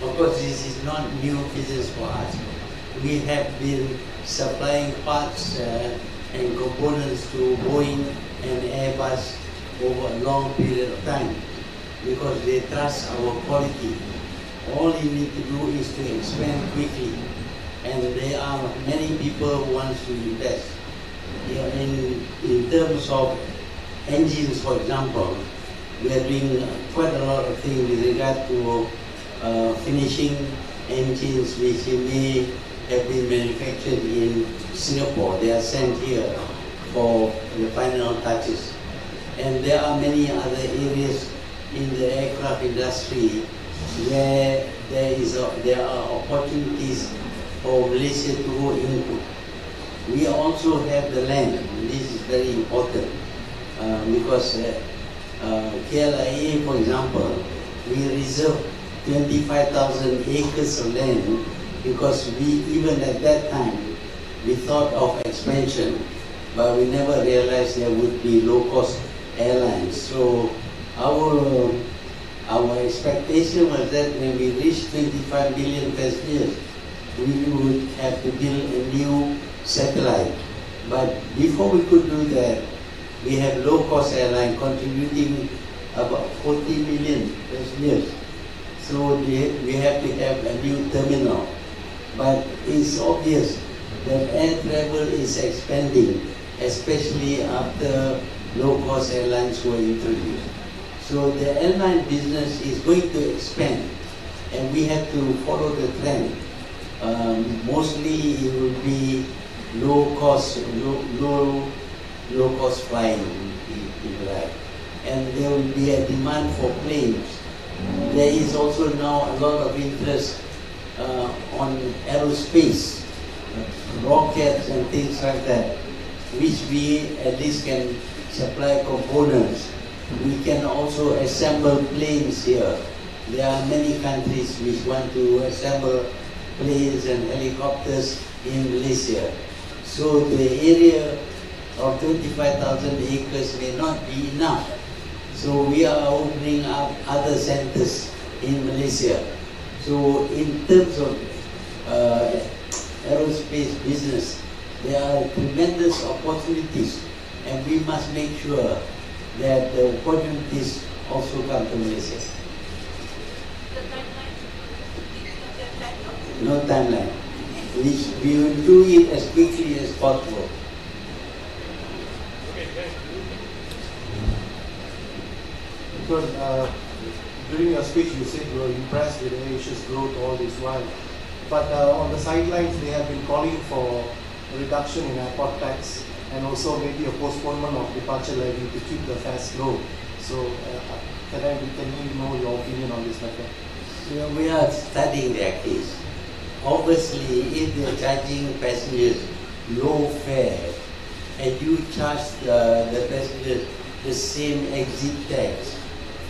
Of course, this is not new business for us. We have been supplying parts and components to Boeing and Airbus over a long period of time because they trust our quality. All you need to do is to expand quickly, and there are many people who want to invest. In terms of engines, for example, we are doing quite a lot of things with regard to finishing engines which may have been manufactured in Singapore. They are sent here for the final touches. And there are many other areas in the aircraft industry where there are opportunities for Malaysia to go into. We also have the land. This is very important because KLIA, for example, we reserve 25,000 acres of land because even at that time, we thought of expansion, but we never realized there would be low-cost airlines. So our expectation was that when we reach 25 million passengers, we would have to build a new satellite. But before we could do that, we have low-cost airline contributing about 40 million passengers. So we have to have a new terminal. But it's obvious that air travel is expanding, especially after low-cost airlines were introduced. So the airline business is going to expand, and we have to follow the trend. Mostly it will be low-cost flying, if you like. And there will be a demand for planes. There is also now a lot of interest on aerospace, rockets and things like that, which we at least can supply components. We can also assemble planes here. There are many countries which want to assemble planes and helicopters in Malaysia. So the area of 25,000 acres may not be enough. So we are opening up other centers in Malaysia. So in terms of aerospace business, there are tremendous opportunities, and we must make sure that the opportunities also come to Malaysia. The timeline? No timeline. We will do it as quickly as possible. Because during your speech you said you were impressed with AirAsia's growth all this while. But on the sidelines they have been calling for a reduction in airport tax and also maybe a postponement of departure levy to keep the fares low. So can we know your opinion on this matter? We are studying their case. Obviously, if they are charging passengers low fare and you charge the passengers the same exit tax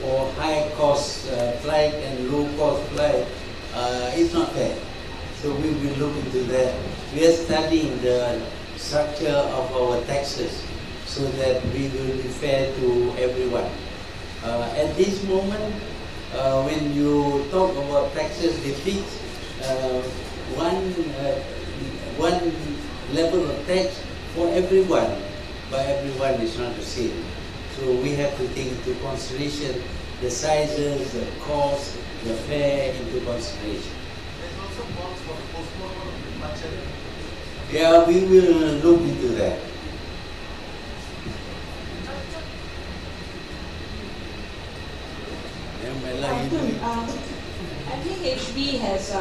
for high-cost flight and low-cost flight, it's not fair. So we will look into that. We are studying the structure of our taxes so that we will be fair to everyone. At this moment, when you talk about taxes, they fix one level of tax for everyone, but everyone is not the same. So we have to take into consideration the sizes, the cost, the fare into consideration. There's also calls for the postponement of departure. Yeah, we will look into that. I think HB has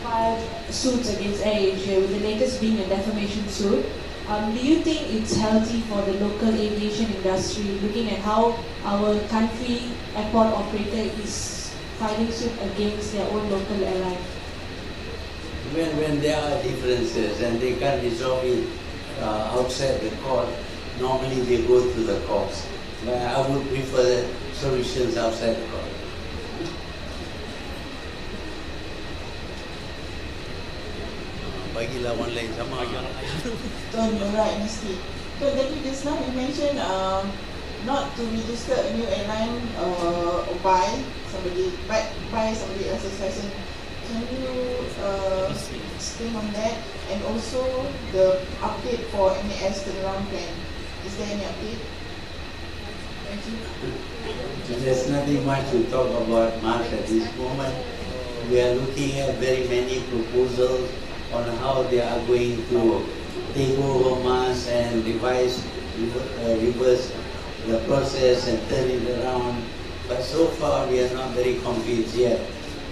filed suits against AirAsia, with the latest being a defamation suit. Do you think it's healthy for the local aviation industry, looking at how our country airport operator is filing suit against their own local airline? When there are differences and they can't resolve it outside the court, normally they go to the courts. But I would prefer solutions outside the court. Bagi lawan lain sama. Tun, you're right, Mesti. Tun, tadi just now you mentioned not to register a new airline or buy somebody else's license. explain on that, and also the update for MAS turnaround plan. Is there any update? Thank you. There's nothing much to talk about much at this moment. We are looking at very many proposals on how they are going to take over MAS and reverse the process and turn it around. But so far we are not very convinced yet.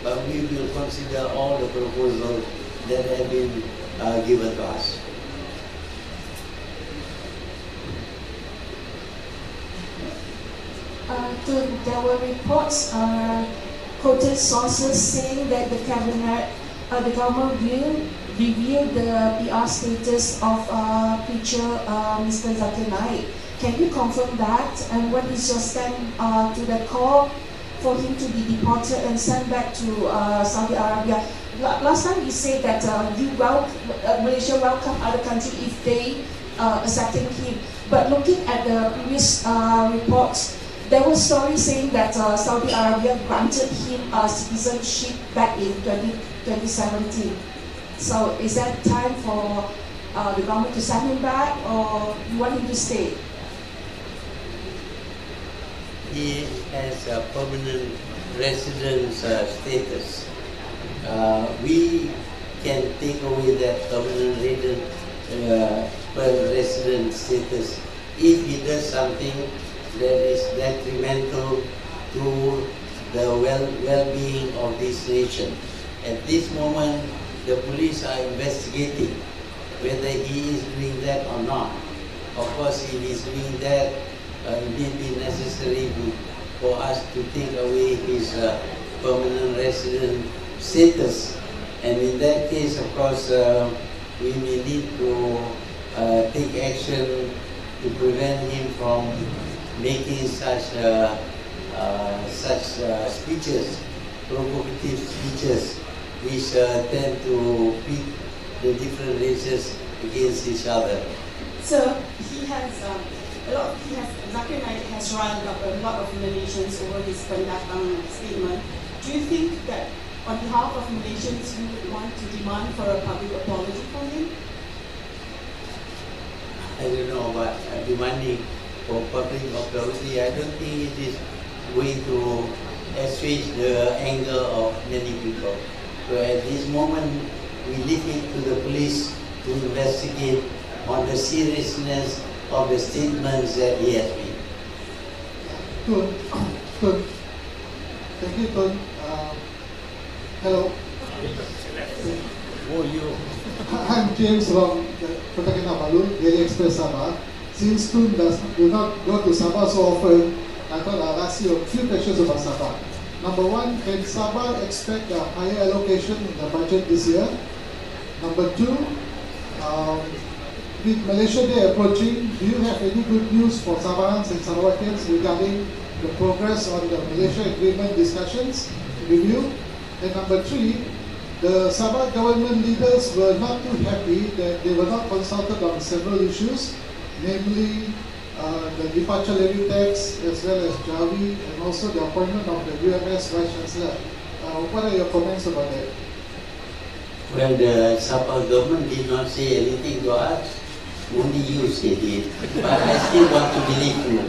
But we will consider all the proposals that have been given to us. There were reports, quoted sources saying that the cabinet, the government will review the PR status of preacher Mr. Zakir Naik. Can you confirm that? And what is your stand to the call for him to be deported and sent back to Saudi Arabia? Last time you said that Malaysia welcome other countries if they accepting him. But looking at the previous reports, there was stories saying that Saudi Arabia granted him citizenship back in 2017. So is that time for the government to send him back, or you want him to stay? He has a permanent residence status. We can take away that permanent resident status if he does something that is detrimental to the well-being of this nation. At this moment, the police are investigating whether he is doing that or not. Of course, if he is doing that, it may be necessary for us to take away his permanent resident status. And in that case, of course, we may need to take action to prevent him from making such speeches, provocative speeches, which tend to pit the different races against each other. So he has Zakir Naik has riled up a lot of Malaysians over his pendatang statement. Do you think that on behalf of Malaysians you would want to demand for a public apology from him? I don't know about demanding for public apology. I don't think it is going to assuage the anger of many people. So at this moment, we leave it to the police to investigate on the seriousness of the statements that he has made. Tun. Thank you, Tun. Hello. Oh, you. I'm James from Kota Kinabalu, Daily Express Sabah. Since Tun do not go to Sabah so often, I thought I'll ask you a few questions about Sabah. Number one, can Sabah expect a higher allocation in the budget this year? Number two, with Malaysia Day approaching, do you have any good news for Sabahans and Sarawakians regarding the progress on the Malaysia Agreement discussions review? And number three, the Sabah government leaders were not too happy that they were not consulted on several issues, namely the departure levy tax as well as Jawi, and also the appointment of the UMS Vice Chancellor. What are your comments about that? Well, the Sabah government did not say anything to us. Only you said it. But I still want to believe you.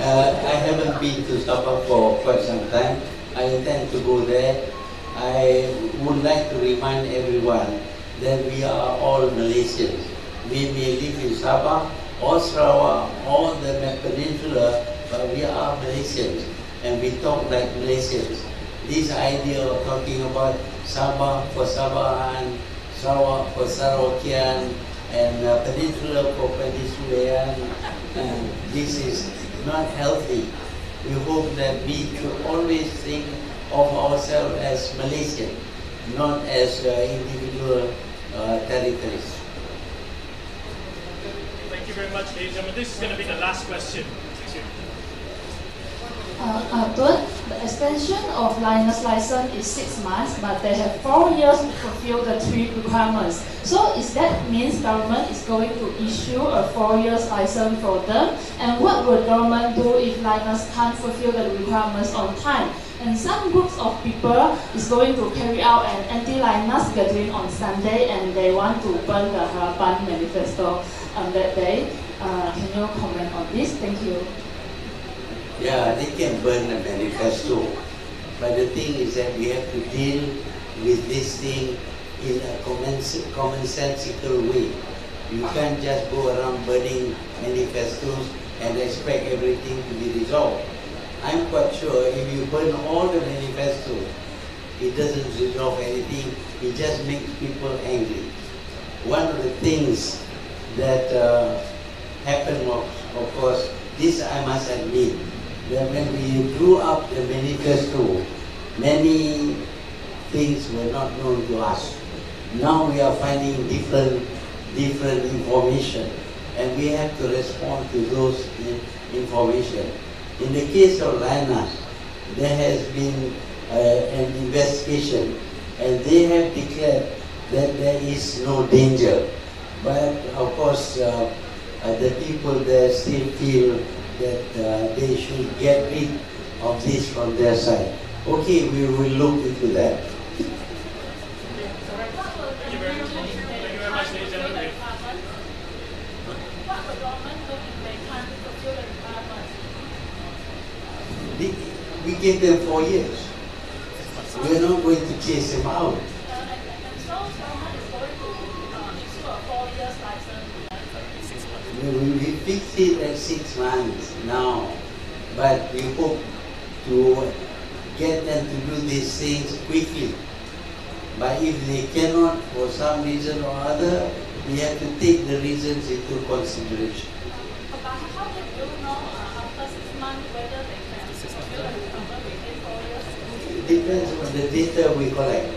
I haven't been to Sabah for quite some time. I intend to go there. I would like to remind everyone that we are all Malaysians. We may live in Sabah or Sarawak or the Peninsula, but we are Malaysians and we talk like Malaysians. This idea of talking about Sabah for Sabahan, Sarawak for Sarawakian, and Peninsula for Peninsulayan, this is not healthy. We hope that we should always think of ourselves as Malaysian, not as individual territories. Thank you very much, ladies and gentlemen. This is going to be the last question. Thank you. Tun, the extension of Linus license is 6 months, but they have 4 years to fulfill the 3 requirements. So is that means government is going to issue a 4 years license for them? And what will government do if Linus can't fulfill the requirements on time? And some groups of people is going to carry out an anti-Linus gathering on Sunday, and they want to burn the Harapan manifesto on that day. Can you comment on this? Thank you. Yeah, they can burn the manifesto. But the thing is that we have to deal with this thing in a commonsensical way. You can't just go around burning manifestos and expect everything to be resolved. I'm quite sure if you burn all the manifestos, it doesn't resolve anything, it just makes people angry. One of the things that happened was, of course, this I must admit, that when we drew up the manifesto, many things were not known to us. Now we are finding different information, and we have to respond to those information. In the case of Linus, there has been an investigation, and they have declared that there is no danger. But of course, the people there still feel that they should get rid of this from their side. Okay, we will look into that. Thank you very much, ladies and gentlemen. What the government do if they can't fulfill the requirements? We gave them 4 years. We are not going to chase them out. And so government is going to issue a 4-year license. We fixed it at 6 months now, but we hope to get them to do these things quickly. But if they cannot, for some reason or other, we have to take the reasons into consideration. But how can you know after 6 months whether they can fulfill the requirement within 4 years? It depends on the data we collect.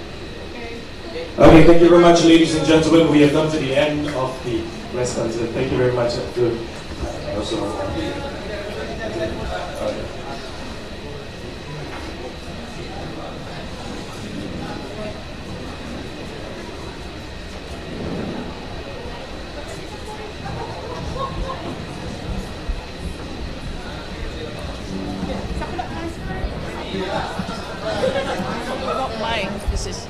Okay, thank you very much, ladies and gentlemen. We have come to the end of the response. Thank you very much, Tun. Also, Not mine. This is.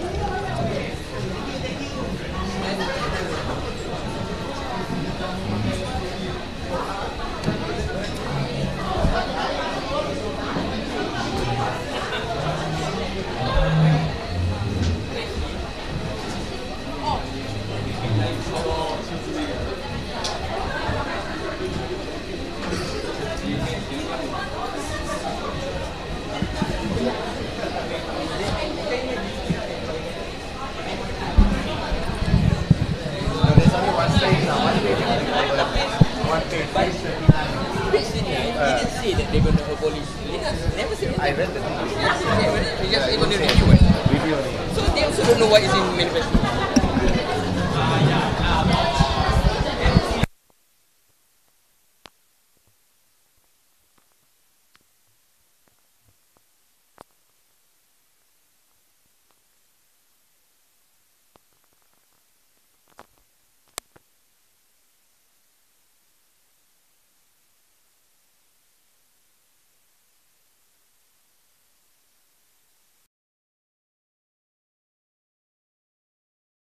I read the thing. He just even review it. So they also don't know what is in manifesto.